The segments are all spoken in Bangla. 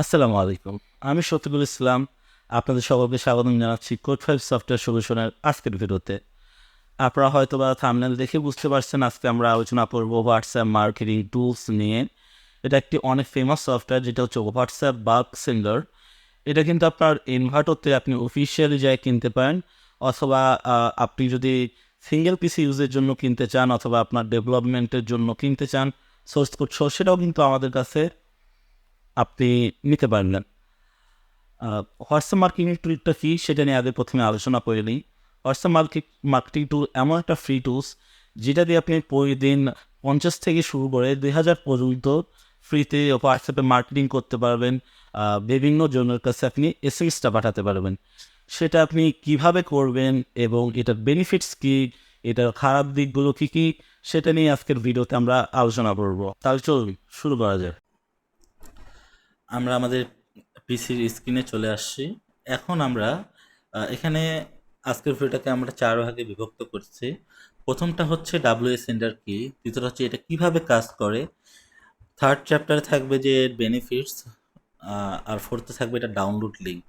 আসসালামু আলাইকুম। আমি শফিকুল ইসলাম। আপনাদের সকলকে স্বাগতম জানাচ্ছি কোড5 সফটওয়্যার সলিউশনের আজকের ভিডিওতে। আপনারা হয়তোবা থাম্বনেল দেখে বুঝতে পারছেন আজকে আমরা আলোচনা করব হোয়াটসঅ্যাপ মার্কেটিং টুলস নিয়ে। এটা একটি অনেক ফেমাস সফটওয়্যার যেটা হচ্ছে হোয়াটসঅ্যাপ বাল্ক সেন্ডার। এটা কিন্তু আপনার ইনভার্টরতে আপনি অফিসিয়ালি যায় কিনতে পারেন, অথবা আপনি যদি সিঙ্গেল পিসি ইউজের জন্য কিনতে চান অথবা আপনার ডেভেলপমেন্টের জন্য কিনতে চান সোর্স কোড সহ, সেটাও কিন্তু আমাদের কাছে আপনি নিতে পারবেন। হোয়াটসঅ্যাপ মার্কেটিং টুলটা কী সেটা নিয়ে আগে প্রথমে আলোচনা করে নিই। হোয়াটসঅ্যাপ মার্কেটিং টুল এমন একটা ফ্রি টুলস যেটা দিয়ে আপনি প্রতিদিন 50 থেকে শুরু করে 2000 পর্যন্ত ফ্রিতে হোয়াটসঅ্যাপে মার্কেটিং করতে পারবেন। বিভিন্ন জনের কাছে আপনি এসএমএসটা পাঠাতে পারবেন। সেটা আপনি কিভাবে করবেন এবং এটার বেনিফিটস কী, এটার খারাপ দিকগুলো কী কী, সেটা নিয়ে আজকের ভিডিওতে আমরা আলোচনা করব। তাহলে চলুন শুরু করা যায়। আমরা আমাদের পিসির স্ক্রিনে চলে আসছি। এখন আমরা এখানে আজকের ভিডিওটাকে আমরা 4 ভাগে বিভক্ত করছি। প্রথমটা হচ্ছে ডাব্লিউএস সেন্টার কি, দ্বিতীয়টা হচ্ছে এটা কিভাবে কাজ করে, থার্ড চ্যাপ্টারে থাকবে যে এর বেনিফিটস, আর ফোর্থে থাকবে এটা ডাউনলোড লিঙ্ক।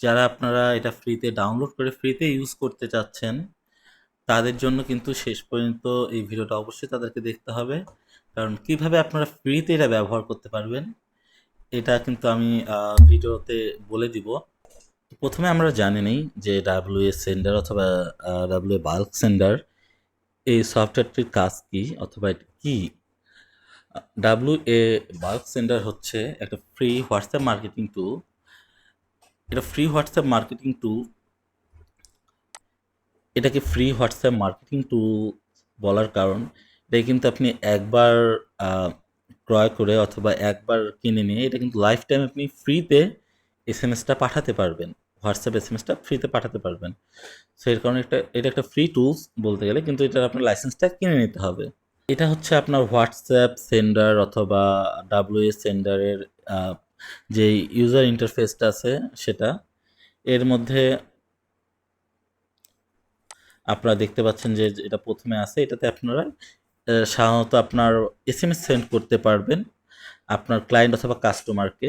যারা আপনারা এটা ফ্রিতে ডাউনলোড করে ফ্রিতে ইউজ করতে চাচ্ছেন তাদের জন্য কিন্তু শেষ পর্যন্ত এই ভিডিওটা অবশ্যই তাদেরকে দেখতে হবে, কারণ কিভাবে আপনারা ফ্রিতে এটা ব্যবহার করতে পারবেন এটা কিন্তু আমি ভিডিওতে বলে দিব। প্রথমে আমরা জানি নেই যে ডাব্লিউএ সেন্ডার অথবা ডাব্লিউএ বাল্ক সেন্ডার এই সফটওয়্যারটির কাজ কি অথবা এটা কি। ডাব্লিউএ বাল্ক সেন্ডার হচ্ছে একটা ফ্রি হোয়াটসঅ্যাপ মার্কেটিং টুল। এটা ফ্রি হোয়াটসঅ্যাপ মার্কেটিং টুল এটাকে ফ্রি হোয়াটসঅ্যাপ মার্কেটিং টুল বলার কারণ এটা কিন্তু আপনি একবার ক্রয় করে অথবা একবার কিনে নিয়ে এটা কিন্তু লাইফ টাইম আপনি ফ্রিতে এসএমএসটা পাঠাতে পারবেন, হোয়াটসঅ্যাপ এসএমএসটা ফ্রিতে পাঠাতে পারবেন। সো এর কারণে এটা একটা ফ্রি টুলস বলতে গেলে, কিন্তু এটার আপনার লাইসেন্সটা কিনে নিতে হবে। এটা হচ্ছে আপনার হোয়াটসঅ্যাপ সেন্ডার অথবা ডাব্লিউএস সেন্ডারের যে ইউজার ইন্টারফেসটা আছে সেটা। এর মধ্যে আপনারা দেখতে পাচ্ছেন যে এটা প্রথমে আছে, এটাতে আপনারা সাধারণত আপনার এসএমএস সেন্ড করতে পারবেন আপনার ক্লায়েন্ট অথবা কাস্টমারকে।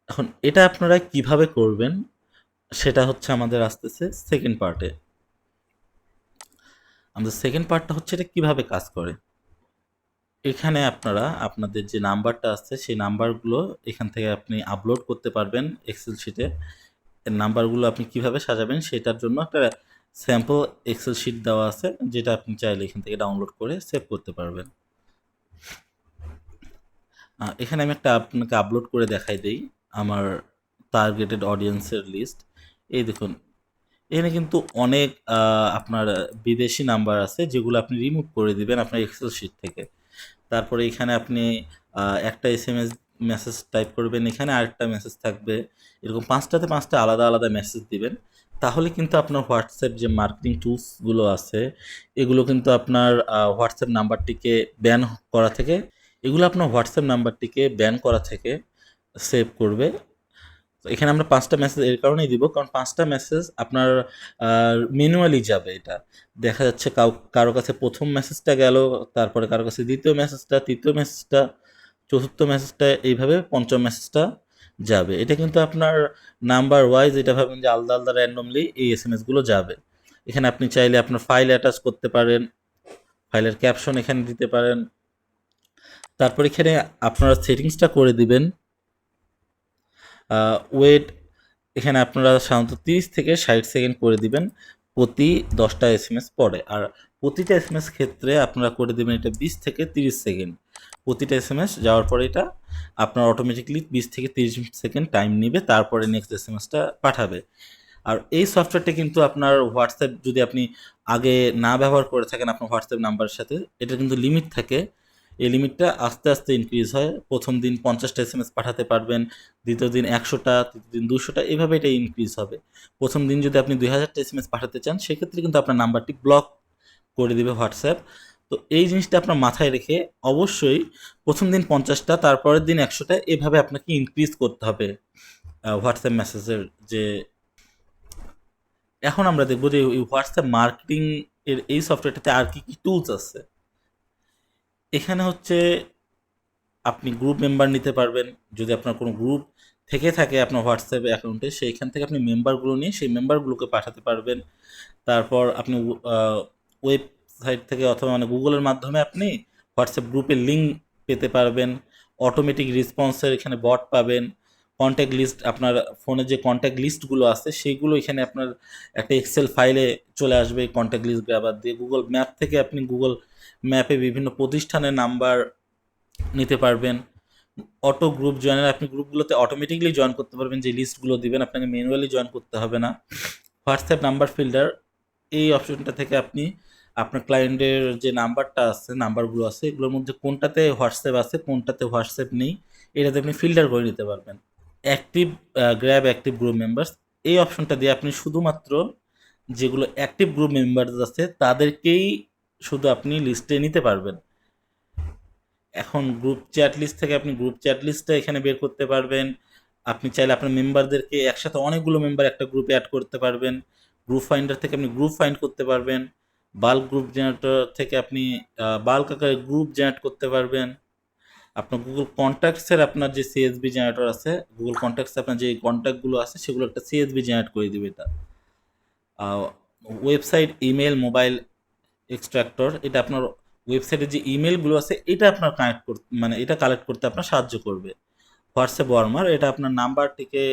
এখন এটা আপনারা কিভাবে করবেন সেটা হচ্ছে আমাদের আসতেছে সেকেন্ড পার্টে। আমাদের সেকেন্ড পার্টটা হচ্ছে এটা কিভাবে কাজ করে। এখানে আপনারা আপনাদের যে নাম্বারটা আছে সেই নাম্বারগুলো এখান থেকে আপনি আপলোড করতে পারবেন এক্সেল শিটে। এর নাম্বারগুলো আপনি কিভাবে সাজাবেন সেটার জন্য একটা স্যাম্পল এক্সেল শিট দেওয়া আছে, যেটা আপনি চাইলে এখান থেকে ডাউনলোড করে সেভ করতে পারবেন। এখানে আমি একটা আপনাকে আপলোড করে দেখাই দেই আমার টার্গেটেড অডিয়েন্সের লিস্ট। এই দেখুন, এখানে কিন্তু অনেক আপনার বিদেশি নাম্বার আছে যেগুলো আপনি রিমুভ করে দিবেন আপনার এক্সেল শিট থেকে। তারপরে এখানে আপনি একটা এসএমএস মেসেজ টাইপ করবেন, এখানে আরেকটা মেসেজ থাকবে, এরকম 5টাতে 5টা আলাদা আলাদা মেসেজ দিবেন। তাহলে কিন্তু আপনার হোয়াটসঅ্যাপ যে মার্কেটিং টুলসগুলো আছে এগুলো কিন্তু আপনার হোয়াটসঅ্যাপ নাম্বারটিকে ব্যান করা থেকে, এগুলো আপনার হোয়াটসঅ্যাপ নাম্বারটিকে ব্যান করা থেকে সেভ করবে। তো এখানে আমরা 5টা মেসেজ এর কারণেই দিব, কারণ 5টা মেসেজ আপনার ম্যানুয়ালি যাবে। এটা দেখা যাচ্ছে কারো কাছে প্রথম মেসেজটা গেল, তারপরে কারো কাছে দ্বিতীয় মেসেজটা, তৃতীয় মেসেজটা, চতুর্থ মেসেজটা, এইভাবে পঞ্চম মেসেজটা যাবে। এটা কিন্তু আপনার নাম্বার ওয়াইজ, এটা ভাবেন যে আলাদা আলাদা র্যান্ডমলি এই এসএমএসগুলো যাবে। এখানে আপনি চাইলে আপনার ফাইল অ্যাটাচ করতে পারেন, ফাইলের ক্যাপশন এখানে দিতে পারেন। তারপর এখানে আপনারা সেটিংসটা করে দিবেন ওয়েট। এখানে আপনারা সাধারণত 30 থেকে 60 সেকেন্ড করে দিবেন প্রতি 10টা এসএমএস পরে, আর প্রতিটা এসএমএস ক্ষেত্রে আপনারা করে দেবেন এটা 20 থেকে 30 সেকেন্ড। প্রতিটা এসএমএস যাওয়ার পরে এটা আপনার অটোমেটিকলি 20 থেকে 30 সেকেন্ড টাইম নেবে, তারপরে নেক্সট এসএমএসটা পাঠাবে। আর এই সফটওয়্যারটা কিন্তু আপনার হোয়াটসঅ্যাপ যদি আপনি আগে না ব্যবহার করে থাকেন আপনার হোয়াটসঅ্যাপ নাম্বারের সাথে, এটা কিন্তু লিমিট থাকে। এই লিমিটটা আস্তে আস্তে ইনক্রিজ হয়। প্রথম দিন 50টা এসএমএস পাঠাতে পারবেন, দ্বিতীয় দিন 100টা, তৃতীয় দিন 200টা, এভাবে এটা ইনক্রিজ হবে। প্রথম দিন যদি আপনি 2000টা এসএমএস পাঠাতে চান সেক্ষেত্রে কিন্তু আপনার নাম্বারটি ব্লক করে দিবে হোয়াটসঅ্যাপ। তো এই জিনিসটা আপনার মাথায় রেখে অবশ্যই প্রথম দিন 50টা, তারপরের দিন 100টা, এভাবে আপনাকে ইনক্রিজ করতে হবে হোয়াটসঅ্যাপ মেসেজের যে। এখন আমরা দেখবো যে এই হোয়াটসঅ্যাপ মার্কেটিং এর এই সফটওয়্যারটাতে আর কি কি টুলস আছে। এখানে হচ্ছে আপনি গ্রুপ মেম্বার নিতে পারবেন। যদি আপনার কোনো গ্রুপ থেকে থাকে আপনার হোয়াটসঅ্যাপ অ্যাকাউন্টে, সেইখান থেকে আপনি মেম্বারগুলো নিয়ে সেই মেম্বারগুলোকে পাঠাতে পারবেন। তারপর আপনি ওয়েবসাইট থেকে অথবা মানে গুগলের মাধ্যমে আপনি হোয়াটসঅ্যাপ গ্রুপের লিঙ্ক পেতে পারবেন। অটোমেটিক রেসপন্সের এখানে বট পাবেন। কন্ট্যাক্ট লিস্ট, আপনার ফোনে যে কন্ট্যাক্ট লিস্টগুলো আছে সেইগুলো এখানে আপনার একটা এক্সেল ফাইলে চলে আসবে। এই কন্ট্যাক্ট লিস্ট গ্রাবার দিয়ে গুগল ম্যাপ থেকে আপনি গুগল ম্যাপে বিভিন্ন প্রতিষ্ঠানের নাম্বার নিতে পারবেন। অটো গ্রুপ জয়েনের, আপনি গ্রুপগুলোতে অটোমেটিকলি জয়েন করতে পারবেন। যে লিস্টগুলো দিবেন আপনাকে ম্যানুয়ালি জয়েন করতে হবে না। হোয়াটসঅ্যাপ নাম্বার ফিল্টার, এই অপশনটা থেকে আপনি আপনার ক্লায়েন্টের যে নাম্বারটা আছে, নাম্বারগুলো আছে, এগুলোর মধ্যে কোনটাতে হোয়াটসঅ্যাপ আছে কোনটাতে হোয়াটসঅ্যাপ নেই এটাতে আপনি ফিল্টার করে নিতে পারবেন। Active grab active group members, এই অপশনটা দিয়ে আপনি শুধুমাত্র যেগুলো অ্যাক্টিভ গ্রুপ মেম্বার্স আছে তাদেরকেই শুধু আপনি লিস্টে নিতে পারবেন। এখন গ্রুপ চ্যাট লিস্ট থেকে আপনি গ্রুপ চ্যাট লিস্টটা এখানে বের করতে পারবেন। আপনি চাইলে আপনার মেম্বারদেরকে একসাথে অনেকগুলো মেম্বার একটা গ্রুপে অ্যাড করতে পারবেন। গ্রুপ ফাইন্ডার থেকে আপনি গ্রুপ ফাইন্ড করতে পারবেন। বাল্ক গ্রুপ জেনারেটর থেকে আপনি বাল্ক আকারে গ্রুপ জেনারেট করতে পারবেন। আপনার গুগল কন্ট্যাক্টসের আপনার যে সিএসবি জেনারেটর আছে, গুগল কন্ট্যাক্টসে আপনার যে কন্ট্যাক্টগুলো আছে সেগুলো একটা সিএসবি জেনারেট করে দিবে এটা। ওয়েবসাইট ইমেল মোবাইল এক্সট্রাক্টর, এটা আপনার ওয়েবসাইটে যে ইমেলগুলো আছে এটা আপনার কানেক্ট করতে, মানে এটা কালেক্ট করতে আপনার সাহায্য করবে। হোয়াটসঅ্যাপ ওয়ার্মার, এটা আপনার নাম্বারটিকে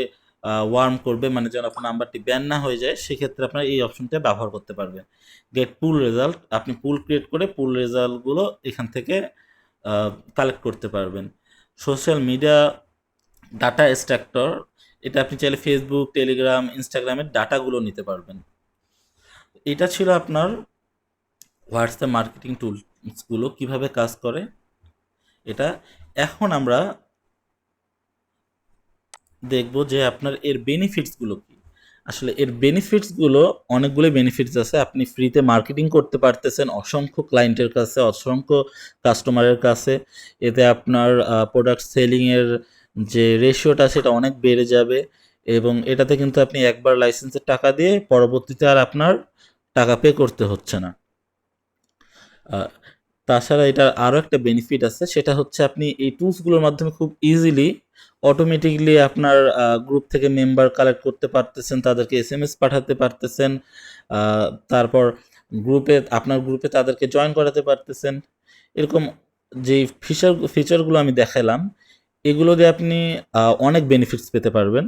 ওয়ার্ম করবে, মানে যেন আপনার নাম্বারটি ব্যান না হয়ে যায় সেক্ষেত্রে আপনার এই অপশনটা ব্যবহার করতে পারবেন। গেট পুল রেজাল্ট, আপনি পুল ক্রিয়েট করে পুল রেজাল্টগুলো এখান থেকে কালেক্ট করতে পারবেন। সোশ্যাল মিডিয়া ডাটা এক্সট্রাক্টর, এটা আপনি চাইলে ফেসবুক টেলিগ্রাম ইনস্টাগ্রামের ডাটাগুলো নিতে পারবেন। এটা ছিল আপনার হোয়াটসঅ্যাপ মার্কেটিং টুলসগুলো কিভাবে কাজ করে এটা। এখন আমরা দেখব যে আপনার এর বেনিফিটসগুলো কি। আসলে এর বেনিফিটসগুলো অনেকগুলো বেনিফিটস আছে। আপনি ফ্রিতে মার্কেটিং করতে পারতেছেন অসংখ্য ক্লায়েন্টের কাছে, অসংখ্য কাস্টমারের কাছে। এতে আপনার প্রোডাক্ট সেলিংয়ের যে রেশিওটা সেটা অনেক বেড়ে যাবে, এবং এটাতে কিন্তু আপনি একবার লাইসেন্সের টাকা দিয়ে পরবর্তীতে আর আপনার টাকা পে করতে হচ্ছে না। তাছাড়া এটার আরও একটা বেনিফিট আছে, সেটা হচ্ছে আপনি এই টুলসগুলোর মাধ্যমে খুব ইজিলি অটোমেটিকলি আপনার গ্রুপ থেকে মেম্বার কালেক্ট করতে পারতেছেন, তাদেরকে এসএমএস পাঠাতে পারতেছেন, তারপর আপনার গ্রুপে তাদেরকে জয়েন করাতে পারতেছেন। এরকম যে ফিচারগুলো আমি দেখালাম এগুলো দিয়ে আপনি অনেক বেনিফিটস পেতে পারবেন।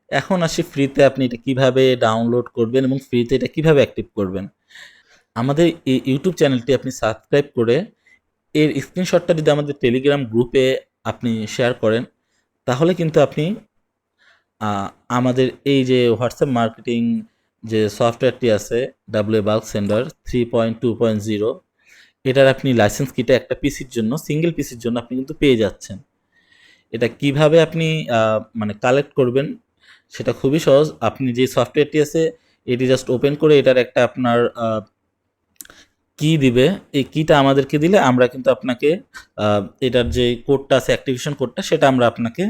এখন আসি ফ্রিতে আপনি এটা কিভাবে ডাউনলোড করবেন এবং ফ্রিতে এটা কিভাবে অ্যাক্টিভ করবেন। আমাদের এই ইউটিউব চ্যানেলটি আপনি সাবস্ক্রাইব করে এর স্ক্রিনশটটা যদি আমাদের টেলিগ্রাম গ্রুপে আপনি শেয়ার করেন তাহলে কিন্তু আপনি আমাদের এই যে হোয়াটসঅ্যাপ মার্কেটিং যে সফটওয়্যারটি আছে ডাব্লিউ বাল্ক সেন্ডার 3.2.0, এটার আপনি লাইসেন্স কিটা একটা পিসির জন্য, সিঙ্গেল পিসির জন্য আপনি কিন্তু পেয়ে যাচ্ছেন। এটা কিভাবে আপনি মানে কালেক্ট করবেন সেটা খুবই সহজ। আপনি যে সফটওয়্যারটি আছে এটি জাস্ট ওপেন করে এটার একটা আপনার কি দিবে, এই কিটা আমাদেরকে দিলে আমরা কিন্তু আপনাকে এটার যে কোডটা আছে অ্যাক্টিভেশন কোডটা সেটা আমরা আপনাকে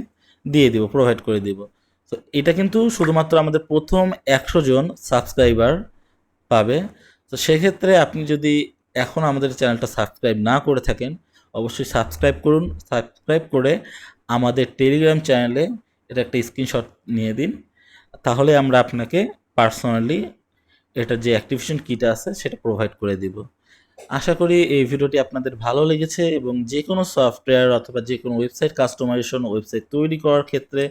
দিয়ে দিব, প্রোভাইড করে দিব। তো এটা কিন্তু শুধুমাত্র আমাদের প্রথম 100 জন সাবস্ক্রাইবার পাবে। তো সেক্ষেত্রে আপনি যদি এখন আমাদের চ্যানেলটা সাবস্ক্রাইব না করে থাকেন অবশ্যই সাবস্ক্রাইব করুন। সাবস্ক্রাইব করে আমাদের টেলিগ্রাম চ্যানেলে এটা একটা স্ক্রিনশট নিয়ে দিন, তাহলে আমরা আপনাকে পার্সোনালি এটার যে অ্যাক্টিভেশন কিটা আছে সেটা প্রোভাইড করে দিব। আশা করি এই ভিডিওটি আপনাদের ভালো লেগেছে, এবং যে কোনো সফটওয়্যার অথবা যে কোনো ওয়েবসাইট কাস্টমাইজেশন, ওয়েবসাইট তৈরি করার ক্ষেত্রে,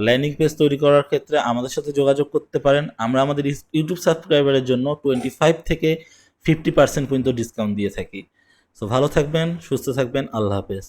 ল্যান্ডিং পেজ তৈরি করার ক্ষেত্রে আমাদের সাথে যোগাযোগ করতে পারেন। আমরা আমাদের ইউটিউব সাবস্ক্রাইবারের জন্য 25 থেকে 50% পর্যন্ত ডিসকাউন্ট দিয়ে থাকি। সো ভালো থাকবেন, সুস্থ থাকবেন, আল্লাহ হাফেজ।